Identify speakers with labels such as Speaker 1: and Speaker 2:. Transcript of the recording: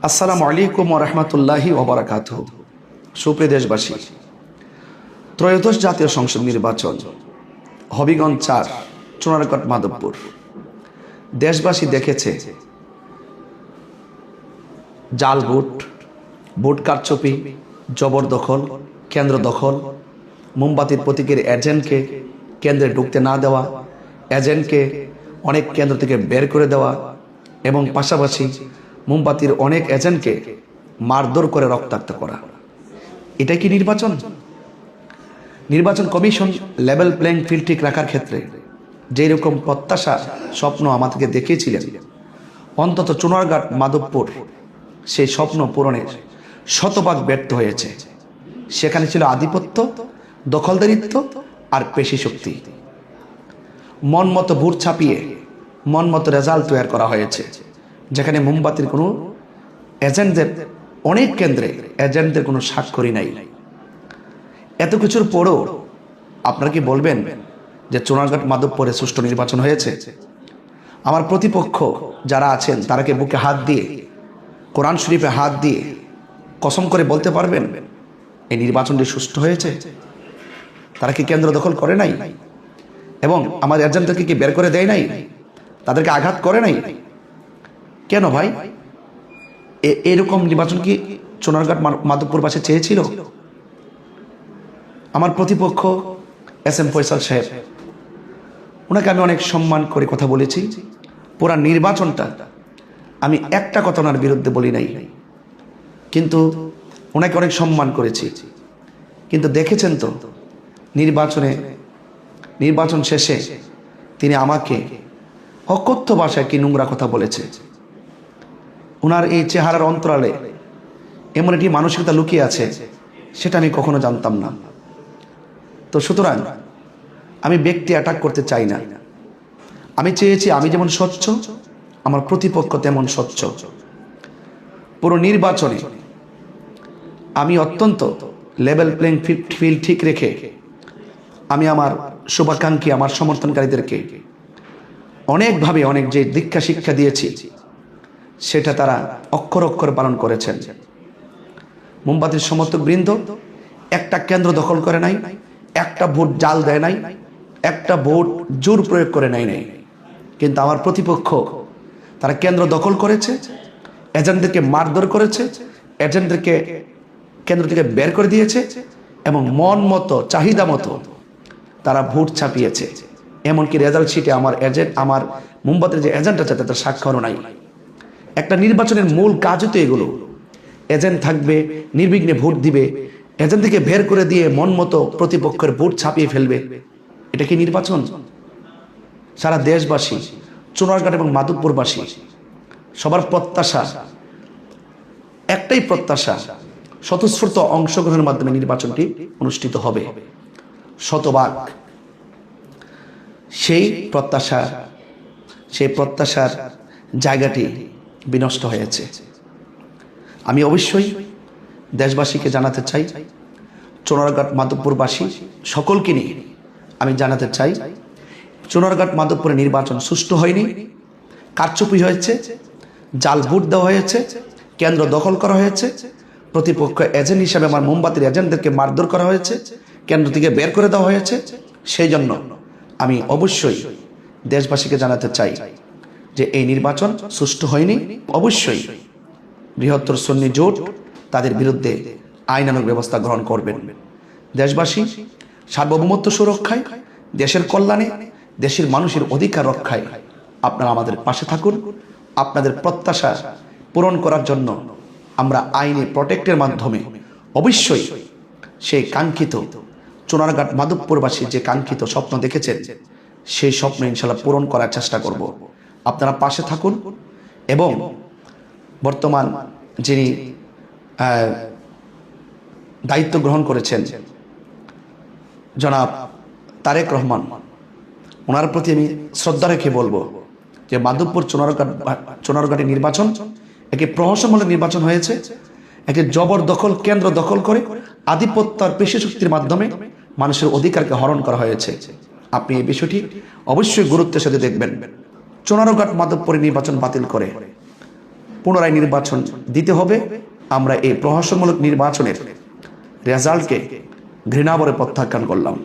Speaker 1: আসসালামু আলাইকুম ওয়া রাহমাতুল্লাহি ওয়া বারাকাতুহু। সুপ্রিয় দেশবাসী, ত্রয়োদশ জাতীয় সংসদ নির্বাচন, হবিগঞ্জ ৪, চুনারগড়, মাধবপুর। দেশবাসী দেখেছে জাল ভোট, ভোট কারচুপি, জবরদখল, কেন্দ্র দখল, মোমবাতির প্রতীকের এজেন্টকে কেন্দ্রে ঢুকতে না দেওয়া, এজেন্টকে অনেক কেন্দ্র থেকে বের করে দেওয়া এবং পাশাপাশি মোমবাতির অনেক এজেন্টকে মারধর করে রক্তাক্ত করা। এটা কি নির্বাচন? নির্বাচন কমিশন লেভেল প্লেইং ফিল্ড ঠিক রাখার ক্ষেত্রে যেই রকম প্রত্যাশা স্বপ্ন আমাদেরকে দেখিয়েছিলেন, অন্তত চুনারগড়, মাধবপুর সেই স্বপ্ন পূরণের শতভাগ ব্যর্থ হয়েছে। সেখানে ছিল আধিপত্য, দখলদারিত্ব আর পেশি শক্তি। মন মতো ভোট ছাপিয়ে মন মতো রেজাল্ট তৈরি করা হয়েছে, যেখানে মোমবাতির কোনো এজেন্টদের, অনেক কেন্দ্রে এজেন্টদের কোনো স্বাক্ষরই নাই। এত কিছুর পরেও আপনারা কি বলবেন যে চুনারগড়, মাধবপুরে সুষ্ঠু নির্বাচন হয়েছে? আমার প্রতিপক্ষ যারা আছেন তারা কি বুকে হাত দিয়ে, কোরআন শরীফে হাত দিয়ে কসম করে বলতে পারবেন এই নির্বাচনটি সুষ্ঠু হয়েছে? তারা কি কেন্দ্র দখল করে নাই এবং আমার এজেন্টদেরকে কি বের করে দেয় নাই? তাদেরকে আঘাত করে নাই? কেন ভাই? এরকম নির্বাচন কি চুনারগড়, মাধবপুরবাসী চেয়েছিল? আমার প্রতিপক্ষ এস এম ফয়সাল সাহেব, ওনাকে আমি অনেক সম্মান করে কথা বলেছি। পুরা নির্বাচনটা আমি একটা কথা ওনার বিরুদ্ধে বলি নাই, কিন্তু ওনাকে অনেক সম্মান করেছি। কিন্তু দেখেছেন তো নির্বাচন শেষে তিনি আমাকে অকথ্য ভাষায় কি নোংরা কথা বলেছে। ওনার এই চেহারার অন্তরালে এমন একটি মানসিকতা লুকিয়ে আছে, সেটা আমি কখনো জানতাম না। তো সুতরাং আমি ব্যক্তি অ্যাটাক করতে চাই না। আমি চেয়েছি আমি যেমন স্বচ্ছ, আমার প্রতিপক্ষ তেমন স্বচ্ছ। পুরো নির্বাচনে আমি অত্যন্ত লেভেল প্লেইং ফিল্ড ঠিক রেখে আমি আমার শুভাকাঙ্ক্ষী, আমার সমর্থনকারীদেরকে অনেকভাবে অনেক যে দীক্ষা শিক্ষা দিয়েছি, সেটা তারা অক্ষর অক্ষর পালন করেছেন। মোমবাতির সমর্থক বৃন্দ একটা কেন্দ্র দখল করে নাই, একটা ভোট জাল দেয় নাই, একটা ভোট জোর প্রয়োগ করে নাই। কিন্তু আমার প্রতিপক্ষ তারা কেন্দ্র দখল করেছে, এজেন্টদেরকে মারধর করেছে, এজেন্টদেরকে কেন্দ্র থেকে বের করে দিয়েছে এবং মন মতো, চাহিদা মতো তারা ভোট ছাপিয়েছে। এমনকি রেজাল্ট শিটে আমার মোমবাতির যে এজেন্ট আছে তাদের স্বাক্ষরও নাই। একটা নির্বাচনের মূল কাজই তো এগুলো। এজেন্ট থাকবে, নির্বিঘ্নে ভোট দিবে, এজেন্ট থেকে বের করে দিয়ে মন মতো প্রতিপক্ষের ভোট ছাপিয়ে ফেলবে। এটা কি নির্বাচন? সারা দেশবাসী, চুনারগড় এবং মাধবপুরবাসী সবার প্রত্যাশা, একটাই প্রত্যাশা, স্বতঃস্ফূর্ত অংশগ্রহণের মাধ্যমে নির্বাচনটি অনুষ্ঠিত হবে শতভাগ। সেই প্রত্যাশার জায়গাটি বিনষ্ট হয়েছে। আমি অবশ্যই দেশবাসীকে জানাতে চাই, চুনারগড়, মাধবপুরবাসী সকলকে নিয়ে আমি জানাতে চাই, চুনারগড়, মাধবপুরে নির্বাচন সুষ্ঠু হয়নি, কারচুপি হয়েছে, জাল ভোট দেওয়া হয়েছে, কেন্দ্র দখল করা হয়েছে, প্রতিপক্ষ এজেন্ট হিসাবে আমার মোমবাতির এজেন্টদেরকে মারধর করা হয়েছে, কেন্দ্র থেকে বের করে দেওয়া হয়েছে। সেই জন্য আমি অবশ্যই দেশবাসীকে জানাতে চাই যে এই নির্বাচন সুষ্ঠু হয়নি। অবশ্যই বৃহত্তর সুন্নি জোট তাদের বিরুদ্ধে আইনানুগ ব্যবস্থা গ্রহণ করবেন। দেশবাসী সার্বভৌমত্ব সুরক্ষায়, দেশের কল্যাণে, দেশের মানুষের অধিকার রক্ষায় আপনারা আমাদের পাশে থাকুন। আপনাদের প্রত্যাশা পূরণ করার জন্য আমরা আইনি প্রোটেক্টের মাধ্যমে অবশ্যই সেই কাঙ্ক্ষিত চুনারগড়, মাধবপুরবাসী যে কাঙ্ক্ষিত স্বপ্ন দেখেছেন, সেই স্বপ্ন ইনশাল্লাহ পূরণ করার চেষ্টা করব। আপনারা পাশে থাকুন এবং বর্তমান যিনি দায়িত্ব গ্রহণ করেছেন জনাব তারেক রহমান, ওনার প্রতি আমি শ্রদ্ধা রেখে বলবো যে মাধবপুর, চুনারগড়ের নির্বাচন একে প্রহসনমূলক নির্বাচন হয়েছে। একে জবরদখল, কেন্দ্র দখল করে আধিপত্য আর পেশি শক্তির মাধ্যমে মানুষের অধিকারকে হরণ করা হয়েছে। আপনি এই বিষয়টি অবশ্যই গুরুত্বের সাথে দেখবেন। চুনারগড়, মাধবপুরে নির্বাচন বাতিল করে পুনরায় নির্বাচন দিতে হবে। আমরা এই প্রহসনমূলক নির্বাচনের রেজাল্টকে ঘৃণাভরে প্রত্যাখ্যান করলাম।